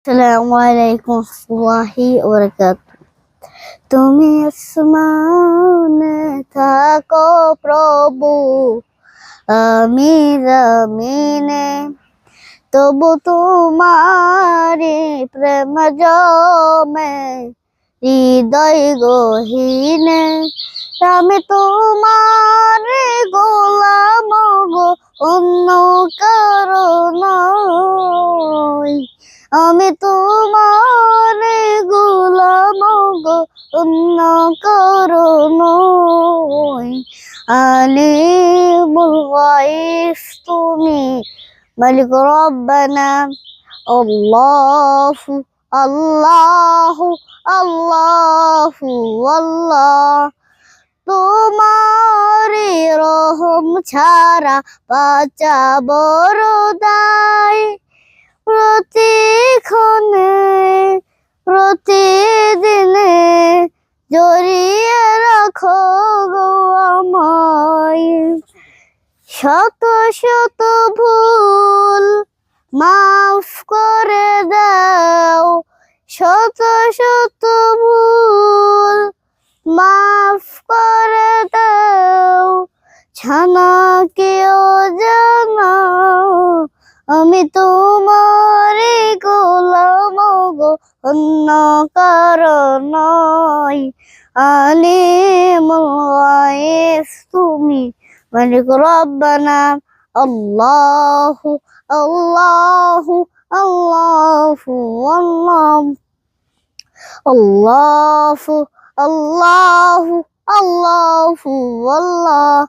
আসসালামু আলাইকুম ওয়ারাহমাতুল্লাহি ওয়া বারাকাতুহু। তুমি আসমানে থাকো প্রভু, আমি জমিনে, তবু তোমারি প্রেম জমে হৃদয় গহীনে। আমি তোমার গোলাম গো, অন্য কারো নই। আমি তোমার গোলাম গো, অন্য কারো নই। আলিমুল গায়ব তুমি, মালিক রব্বানা। আল্লাহু আল্লাহু আল্লাহু আল্লাহ। তোমারি রহম ছাড়া বাঁচা বড় দায়। প্রতিক্ষণে প্রতিদিনে জড়িয়ে রাখো গো আমায়। শত শত ভুল মাফ করে দাও, শত শত ভুল মাফ করে দাও। ছানা কেউ জানাও, আমি তোমারই গোলাম গো, অন্য কারো নই। আলিমুল গায়ব তুমি, মালিক রব্বানা। আল্লাহু আল্লাহু আল্লাহু আল্লাহ। আল্লাহু আল্লাহু আল্লাহু আল্লাহ।